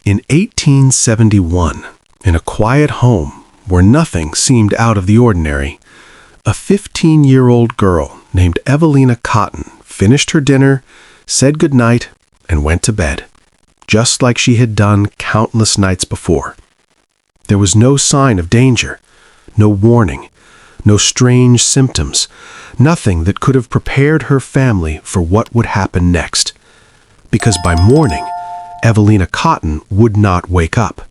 In 1871, in a quiet home where nothing seemed out of the ordinary, a 15-year-old girl named Evelina Cotton finished her dinner, said goodnight, and went to bed, just like she had done countless nights before. There was no sign of danger, no warning, no strange symptoms, nothing that could have prepared her family for what would happen next. Because by morning, Evelina Cotton would not wake up.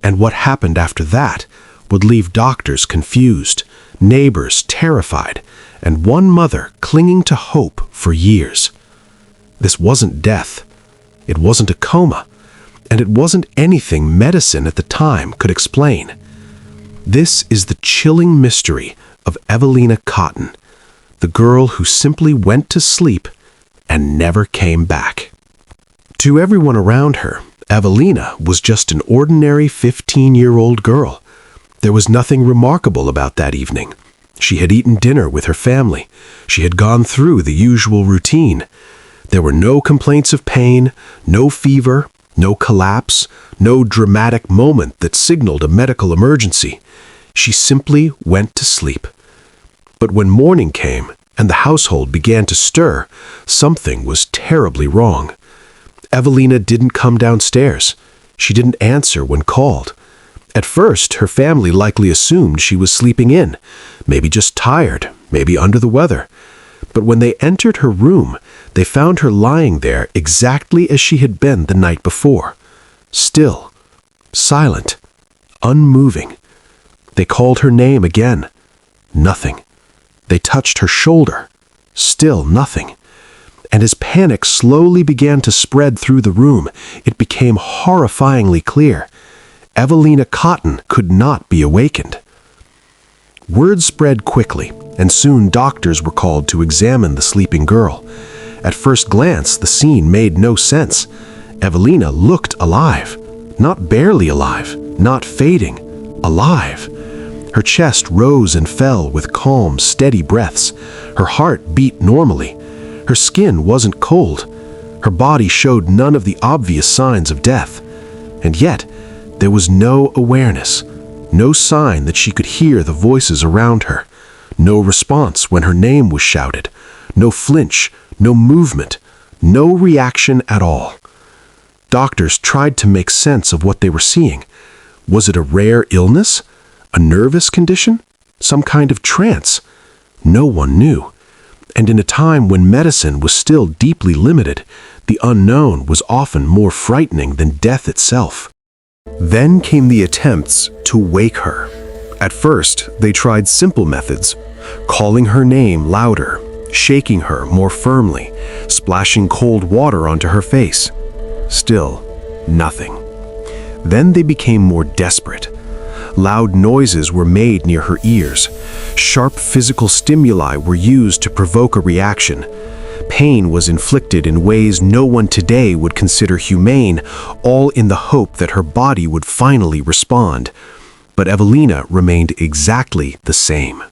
And what happened after that would leave doctors confused, neighbors terrified, and one mother clinging to hope for years. This wasn't death. It wasn't a coma. And it wasn't anything medicine at the time could explain. This is the chilling mystery of Evelina Cotton, the girl who simply went to sleep and never came back. To everyone around her, Evelina was just an ordinary 15-year-old girl. There was nothing remarkable about that evening. She had eaten dinner with her family. She had gone through the usual routine. There were no complaints of pain, no fever, no collapse, no dramatic moment that signaled a medical emergency. She simply went to sleep. But when morning came and the household began to stir, something was terribly wrong. Evelina didn't come downstairs. She didn't answer when called. At first, her family likely assumed she was sleeping in, maybe just tired, maybe under the weather. But when they entered her room, they found her lying there exactly as she had been the night before. Still, silent, unmoving. They called her name again. Nothing. They touched her shoulder. Still nothing. And as panic slowly began to spread through the room, it became horrifyingly clear. Evelina Cotton could not be awakened. Word spread quickly, and soon doctors were called to examine the sleeping girl. At first glance, the scene made no sense. Evelina looked alive. Not barely alive, not fading. Alive. Her chest rose and fell with calm, steady breaths. Her heart beat normally. Her skin wasn't cold. Her body showed none of the obvious signs of death. And yet, there was no awareness, no sign that she could hear the voices around her, no response when her name was shouted, no flinch, no movement, no reaction at all. Doctors tried to make sense of what they were seeing. Was it a rare illness? A nervous condition? Some kind of trance? No one knew. And in a time when medicine was still deeply limited, the unknown was often more frightening than death itself. Then came the attempts to wake her. At first, they tried simple methods, calling her name louder, shaking her more firmly, splashing cold water onto her face. Still, nothing. Then they became more desperate. Loud noises were made near her ears. Sharp physical stimuli were used to provoke a reaction. Pain was inflicted in ways no one today would consider humane, all in the hope that her body would finally respond. But Evelina remained exactly the same.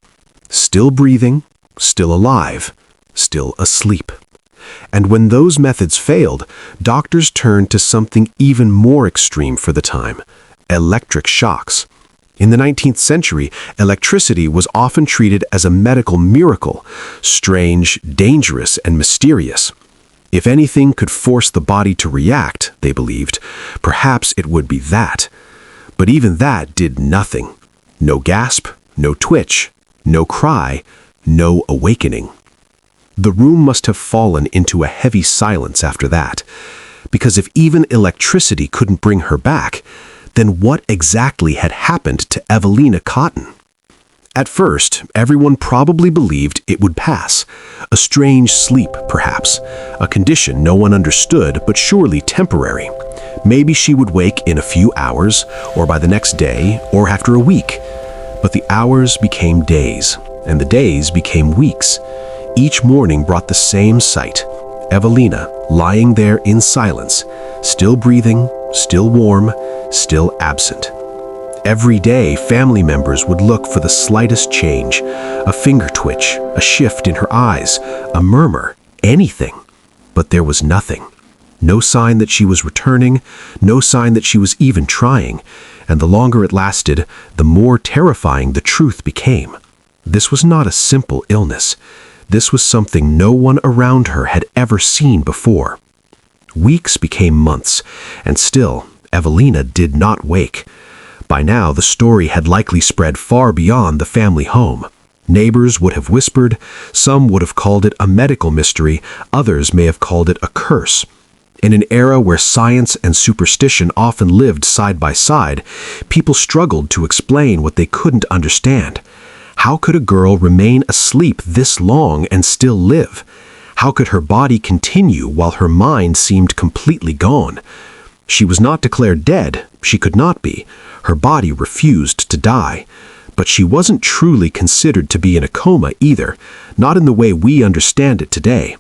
Still breathing, still alive, still asleep. And when those methods failed, doctors turned to something even more extreme for the time: electric shocks. In the 19th century, electricity was often treated as a medical miracle, strange, dangerous, and mysterious. If anything could force the body to react, they believed, perhaps it would be that. But even that did nothing. No gasp, no twitch, no cry, no awakening. The room must have fallen into a heavy silence after that, because if even electricity couldn't bring her back, then what exactly had happened to Evelina Cotton? At first, everyone probably believed it would pass. A strange sleep, perhaps. A condition no one understood, but surely temporary. Maybe she would wake in a few hours, or by the next day, or after a week. But the hours became days, and the days became weeks. Each morning brought the same sight: Evelina lying there in silence, still breathing, still warm, still absent. Every day, family members would look for the slightest change, a finger twitch, a shift in her eyes, a murmur, anything. But there was nothing. No sign that she was returning, no sign that she was even trying, and the longer it lasted, the more terrifying the truth became. This was not a simple illness. This was something no one around her had ever seen before. Weeks became months, and still, Evelina did not wake. By now, the story had likely spread far beyond the family home. Neighbors would have whispered, some would have called it a medical mystery, others may have called it a curse. In an era where science and superstition often lived side by side, people struggled to explain what they couldn't understand. How could a girl remain asleep this long and still live? How could her body continue while her mind seemed completely gone? She was not declared dead. She could not be. Her body refused to die. But she wasn't truly considered to be in a coma either, not in the way we understand it today.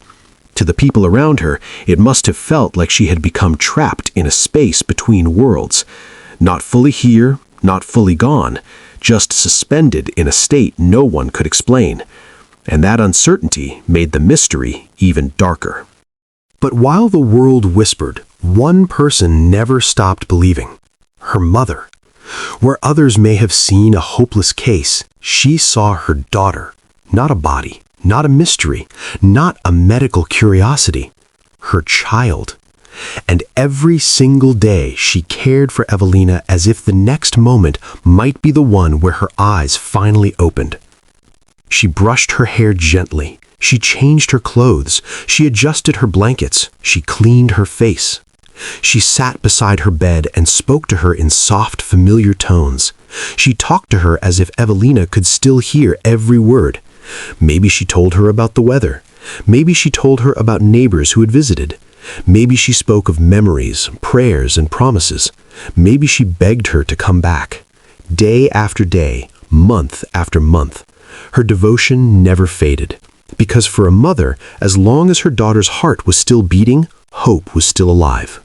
To the people around her, it must have felt like she had become trapped in a space between worlds. Not fully here, not fully gone, just suspended in a state no one could explain. And that uncertainty made the mystery even darker. But while the world whispered, one person never stopped believing. Her mother. Where others may have seen a hopeless case, she saw her daughter, not a body, not a mystery, not a medical curiosity, her child. And every single day she cared for Evelina as if the next moment might be the one where her eyes finally opened. She brushed her hair gently, she changed her clothes, she adjusted her blankets, she cleaned her face. She sat beside her bed and spoke to her in soft, familiar tones. She talked to her as if Evelina could still hear every word. Maybe she told her about the weather. Maybe she told her about neighbors who had visited. Maybe she spoke of memories, prayers, and promises. Maybe she begged her to come back. Day after day, month after month. Her devotion never faded. Because for a mother, as long as her daughter's heart was still beating, hope was still alive.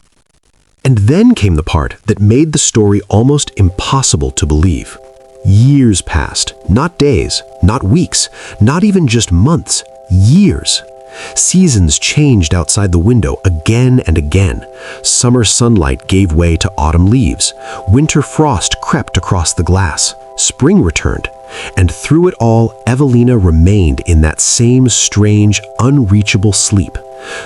And then came the part that made the story almost impossible to believe. Years passed, not days, not weeks, not even just months, years. Seasons changed outside the window again and again. Summer sunlight gave way to autumn leaves. Winter frost crept across the glass. Spring returned. And through it all, Evelina remained in that same strange, unreachable sleep.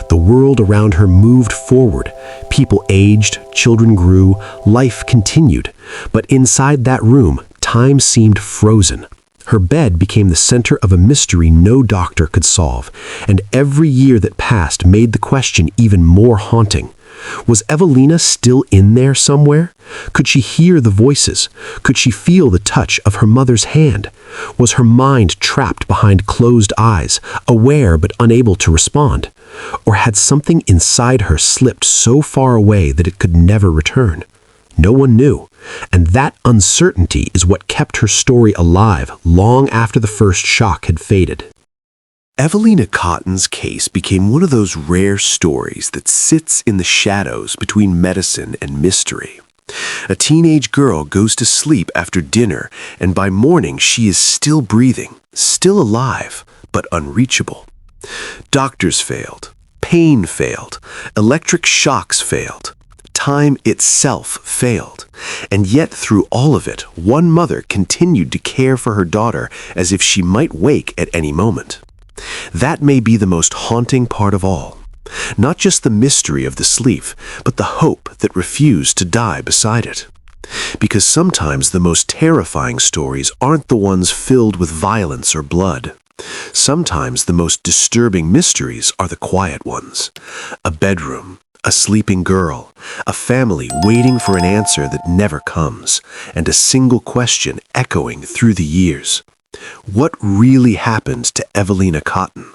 The world around her moved forward. People aged, children grew, life continued. But inside that room, time seemed frozen. Her bed became the center of a mystery no doctor could solve, and every year that passed made the question even more haunting. Was Evelina still in there somewhere? Could she hear the voices? Could she feel the touch of her mother's hand? Was her mind trapped behind closed eyes, aware but unable to respond? Or had something inside her slipped so far away that it could never return? No one knew, and that uncertainty is what kept her story alive long after the first shock had faded. Evelina Cotton's case became one of those rare stories that sits in the shadows between medicine and mystery. A teenage girl goes to sleep after dinner, and by morning she is still breathing, still alive, but unreachable. Doctors failed, pain failed, electric shocks failed. Time itself failed, and yet through all of it, one mother continued to care for her daughter as if she might wake at any moment. That may be the most haunting part of all. Not just the mystery of the sleep, but the hope that refused to die beside it. Because sometimes the most terrifying stories aren't the ones filled with violence or blood. Sometimes the most disturbing mysteries are the quiet ones. A bedroom, a sleeping girl, a family waiting for an answer that never comes, and a single question echoing through the years. What really happened to Evelina Cotton?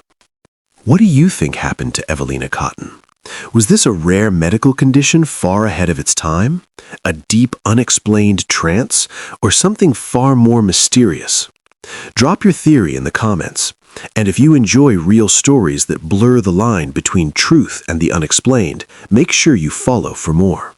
What do you think happened to Evelina Cotton? Was this a rare medical condition far ahead of its time? A deep, unexplained trance? Or something far more mysterious? Drop your theory in the comments. And if you enjoy real stories that blur the line between truth and the unexplained, make sure you follow for more.